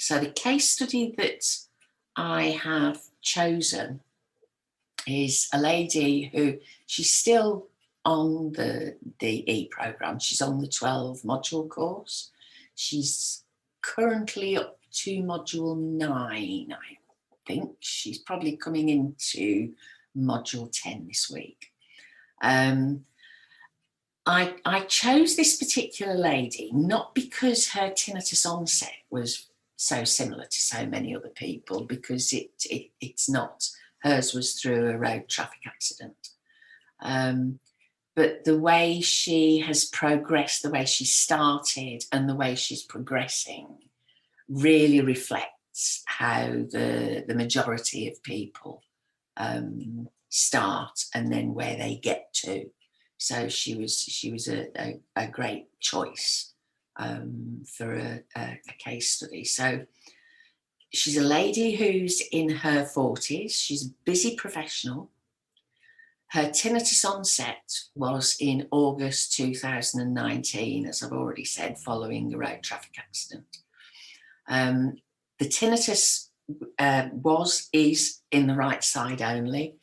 So the case study that I have chosen is a lady who, she's still on the E-Programme. She's on the 12 module course. She's currently up to module 9, I think. She's probably coming into module 10 this week. I chose this particular lady not because her tinnitus onset was so similar to so many other people, because it's not. Hers was through a road traffic accident. But the way she has progressed, the way she started and the way she's progressing really reflects how the majority of people start and then where they get to. So she was a great choice for a case study. So she's a lady who's in her 40s. She's a busy professional. Her tinnitus onset was in August 2019, as I've already said, following a road traffic accident. The tinnitus is in the right side only.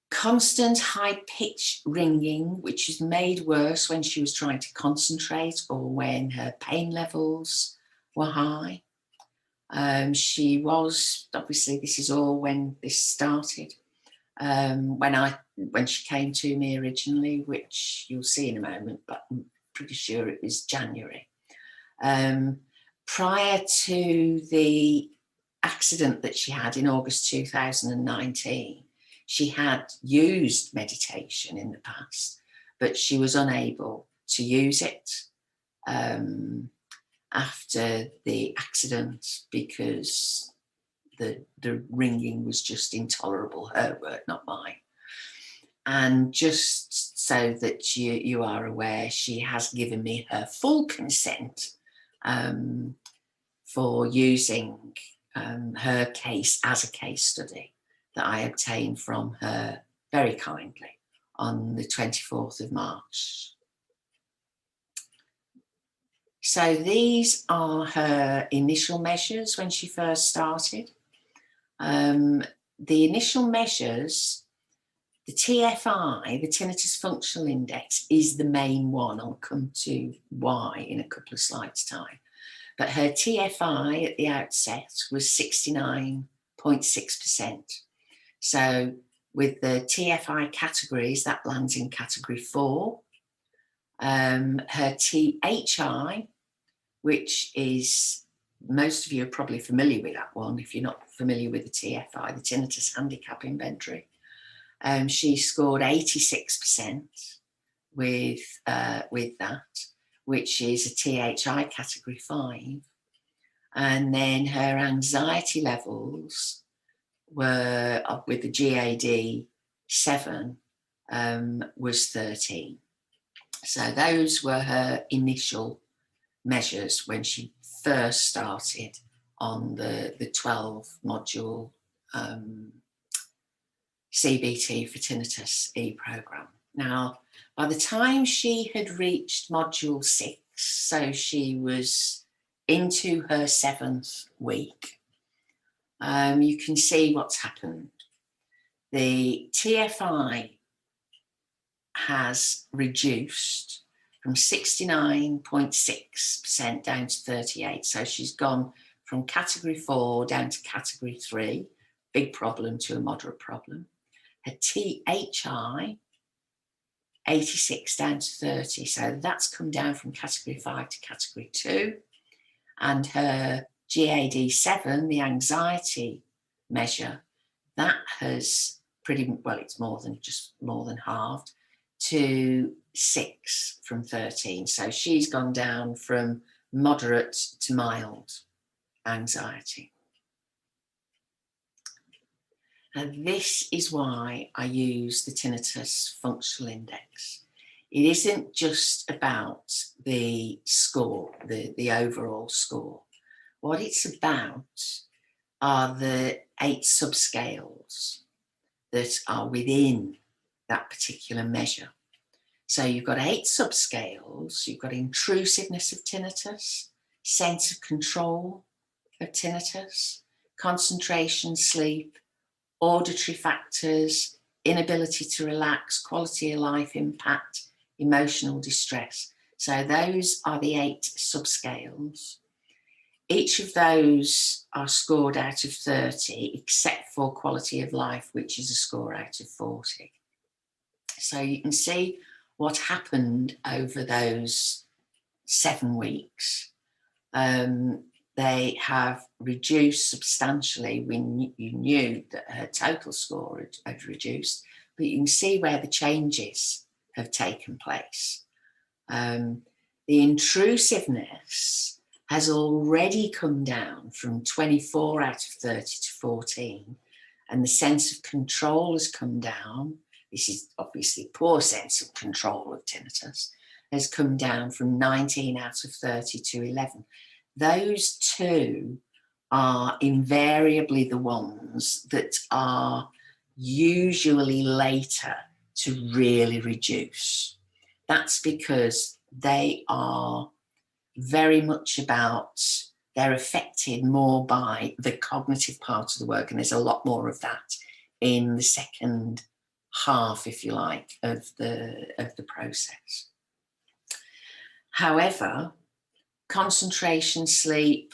Constant high-pitched ringing, which is made worse when she was trying to concentrate or when her pain levels were high. She was, obviously, this is all when this started. When she came to me originally, which you'll see in a moment, but I'm pretty sure it was January. Prior to the accident that she had in August 2019, she had used meditation in the past, but she was unable to use it after the accident because the ringing was just intolerable. Her word, not mine. And just so that you are aware, she has given me her full consent for using her case as a case study that I obtained from her very kindly on the 24th of March. So these are her initial measures when she first started. The initial measures, the TFI, the Tinnitus Functional Index, is the main one. I'll come to why in a couple of slides' time. But her TFI at the outset was 69.6%. So with the TFI categories, that lands in category 4. Her THI, which is, most of you are probably familiar with that one if you're not familiar with the TFI, the Tinnitus Handicap Inventory. She scored 86% with that, which is a THI category 5. And then her anxiety levels were, with the GAD 7, was 13. So those were her initial measures when she first started on the 12 module CBT for Tinnitus E-Programme. Now, by the time she had reached module 6, so she was into her 7th week, you can see what's happened. The TFI has reduced from 69.6% down to 38. So she's gone from category 4 down to category 3, big problem to a moderate problem. Her THI, 86 down to 30. So that's come down from category 5 to category 2. And her GAD 7, the anxiety measure, that has pretty well, it's more than halved to 6 from 13. So she's gone down from moderate to mild anxiety. And this is why I use the Tinnitus Functional Index. It isn't just about the score, the overall score. What it's about are the 8 subscales that are within that particular measure. So you've got 8 subscales. You've got intrusiveness of tinnitus, sense of control of tinnitus: concentration, sleep, auditory factors, inability to relax, quality of life impact, emotional distress. So those are the 8 subscales. Each of those are scored out of 30, except for quality of life, which is a score out of 40. So you can see what happened over those 7 weeks. They have reduced substantially. You knew that her total score had reduced, but you can see where the changes have taken place. The intrusiveness has already come down from 24 out of 30 to 14, and the sense of control has come down. This is obviously poor sense of control of tinnitus, has come down from 19 out of 30 to 11. Those 2 are invariably the ones that are usually later to really reduce. That's because they are very much about, they're affected more by the cognitive part of the work, and there's a lot more of that in the second half, if you like, of the process. However, concentration, sleep,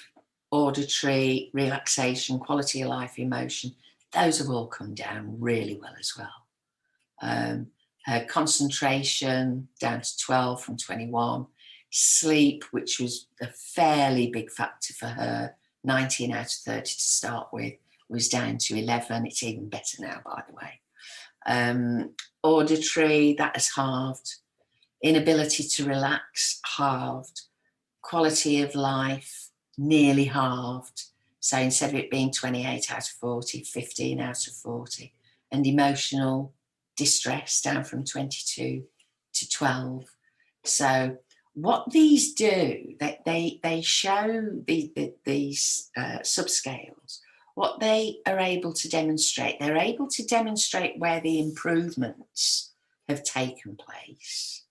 auditory, relaxation, quality of life, emotion, those have all come down really well as well. Her concentration down to 12 from 21. Sleep, which was a fairly big factor for her, 19 out of 30 to start with, was down to 11. It's even better now, by the way. Auditory, that has halved. Inability to relax, halved. Quality of life, nearly halved. So instead of it being 28 out of 40, 15 out of 40. And emotional distress down from 22 to 12. So what these do, they show these subscales, what they are able to demonstrate. They're able to demonstrate where the improvements have taken place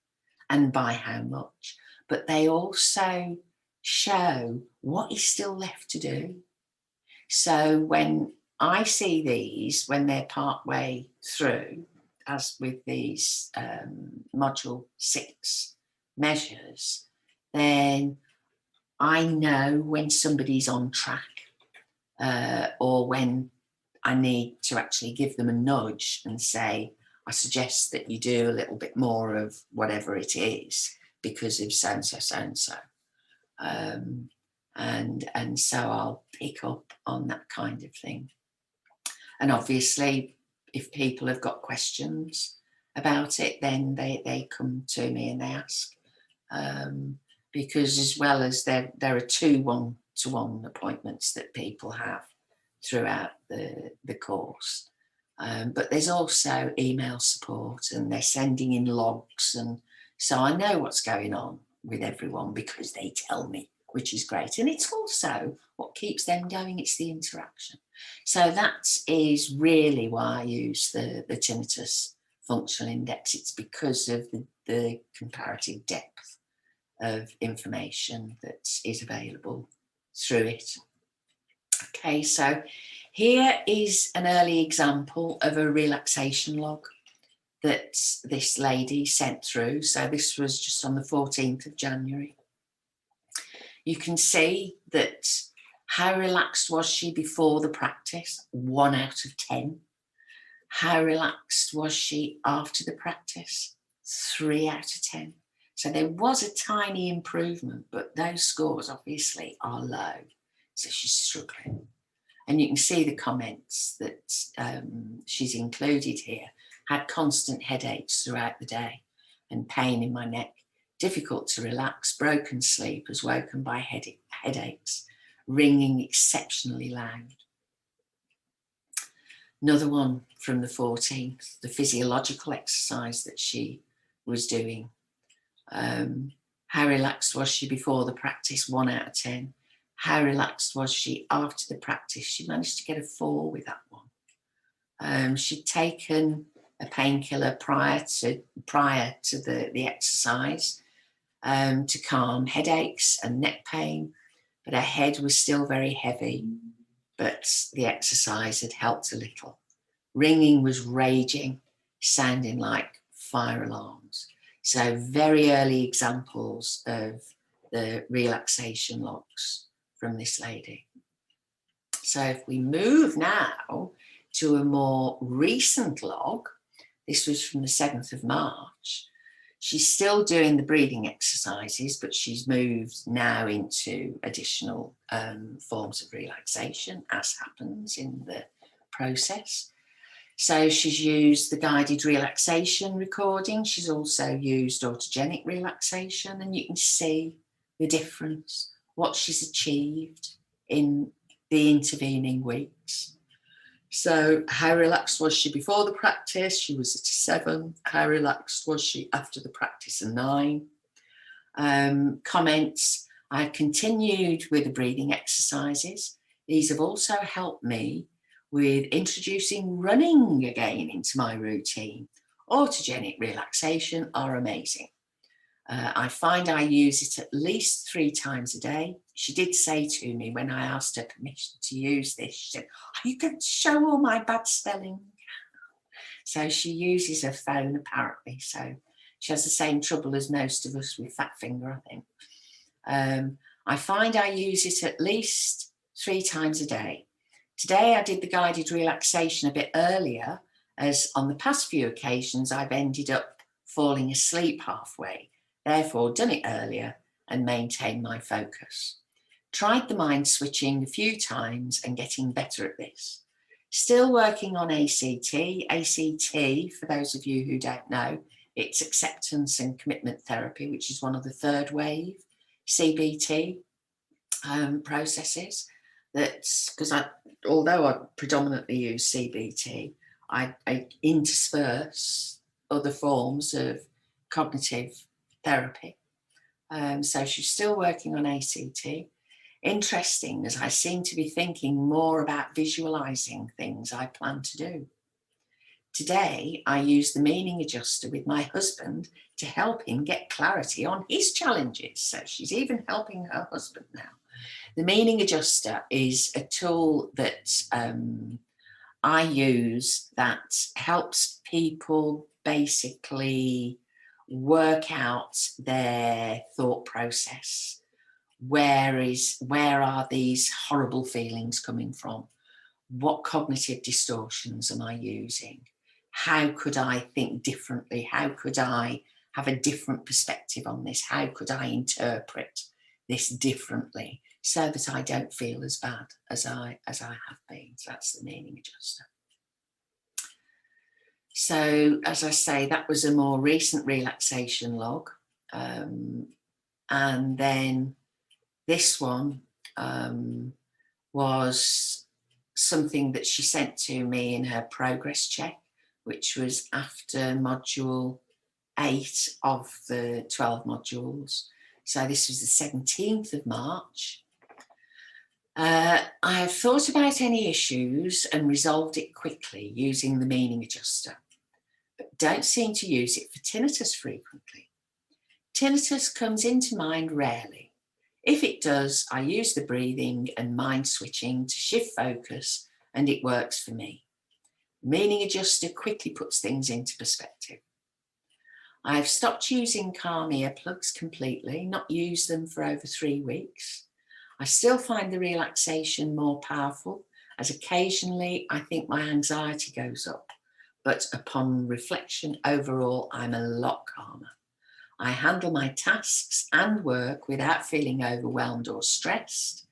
and by how much. But they also show what is still left to do. So when I see these, when they're part way through, as with these module 6 measures, then I know when somebody's on track, or when I need to actually give them a nudge and say, I suggest that you do a little bit more of whatever it is because of so-and-so, so-and-so. And so I'll pick up on that kind of thing. And obviously, if people have got questions about it, then they come to me and they ask. Because as well as there are 2 one-to-one appointments that people have throughout the course. But there's also email support, and they're sending in logs, and so I know what's going on with everyone because they tell me, which is great. And it's also what keeps them going, it's the interaction. So that is really why I use the tinnitus functional index. It's because of the comparative depth of information that is available through it. Okay, so here is an early example of a relaxation log that this lady sent through. So this was just on the 14th of January. You can see that how relaxed was she before the practice? 1 out of 10. How relaxed was she after the practice? 3 out of 10. So there was a tiny improvement, but those scores obviously are low. So she's struggling. And you can see the comments that she's included here. Had constant headaches throughout the day and pain in my neck. Difficult to relax, broken sleep, was woken by headaches, ringing exceptionally loud. Another one from the 14th, the physiological exercise that she was doing. How relaxed was she before the practice? 1 out of 10. How relaxed was she after the practice? She managed to get a 4 with that one. She'd taken a painkiller prior to the exercise to calm headaches and neck pain, but her head was still very heavy, but the exercise had helped a little. Ringing was raging, sounding like fire alarms. So very early examples of the relaxation logs from this lady. So if we move now to a more recent log, this was from the 7th of March. She's still doing the breathing exercises, but she's moved now into additional forms of relaxation, as happens in the process. So she's used the guided relaxation recording. She's also used autogenic relaxation, and you can see the difference, what she's achieved in the intervening weeks. So how relaxed was she before the practice? She was at a 7. How relaxed was she after the practice? A 9. Comments, I continued with the breathing exercises. These have also helped me with introducing running again into my routine. Autogenic relaxation are amazing. I find I use it at least 3 times a day. She did say to me when I asked her permission to use this, she said, "Are you going to show all my bad spelling?" So she uses her phone apparently. So she has the same trouble as most of us with fat finger, I think. I find I use it at least 3 times a day. Today I did the guided relaxation a bit earlier, as on the past few occasions I've ended up falling asleep halfway. Therefore, done it earlier and maintained my focus. Tried the mind switching a few times and getting better at this. Still working on ACT. ACT, for those of you who don't know, it's acceptance and commitment therapy, which is one of the 3rd wave CBT processes. That's because although I predominantly use CBT, I intersperse other forms of cognitive therapy. So she's still working on ACT. Interesting, as I seem to be thinking more about visualizing things I plan to do. Today, I use the meaning adjuster with my husband to help him get clarity on his challenges. So she's even helping her husband now. The meaning adjuster is a tool that I use that helps people basically work out their thought process. Where are these horrible feelings coming from? What cognitive distortions am I using? How could I think differently? How could I have a different perspective on this? How could I interpret this differently so that I don't feel as bad as I have been? So that's the meaning adjuster. So, as I say, that was a more recent relaxation log. And then this one was something that she sent to me in her progress check, which was after module 8 of the 12 modules. So this was the 17th of March. I have thought about any issues and resolved it quickly using the meaning adjuster, but don't seem to use it for tinnitus frequently. Tinnitus comes into mind rarely. If it does, I use the breathing and mind switching to shift focus, and it works for me. The meaning adjuster quickly puts things into perspective. I have stopped using calm earplugs completely, not used them for over 3 weeks. I still find the relaxation more powerful, as occasionally I think my anxiety goes up, but upon reflection, overall, I'm a lot calmer. I handle my tasks and work without feeling overwhelmed or stressed.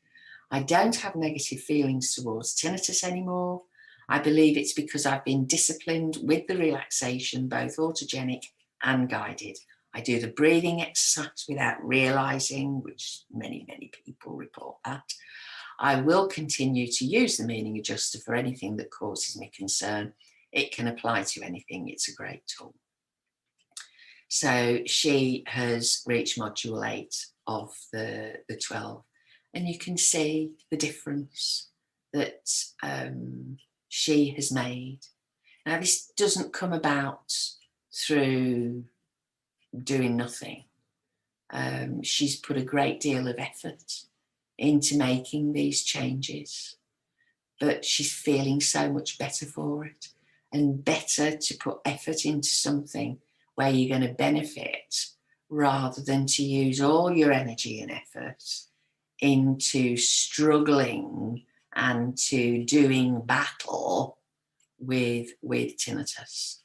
I don't have negative feelings towards tinnitus anymore. I believe it's because I've been disciplined with the relaxation, both autogenic and guided. I do the breathing exercise without realising, which many people report that. I will continue to use the meaning adjuster for anything that causes me concern. It can apply to anything. It's a great tool. So she has reached module 8 of the 12, and you can see the difference that she has made. Now, this doesn't come about through doing nothing. She's put a great deal of effort into making these changes, but she's feeling so much better for it, and better to put effort into something where you're going to benefit rather than to use all your energy and effort into struggling and to doing battle with tinnitus.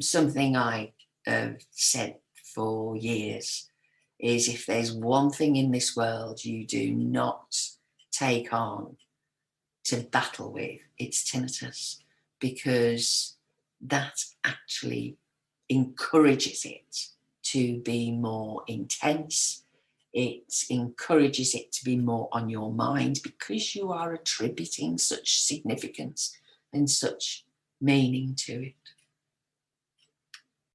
Something I have said for years is, if there's one thing in this world you do not take on to battle with, it's tinnitus, because that actually encourages it to be more intense. It encourages it to be more on your mind, because you are attributing such significance and such meaning to it.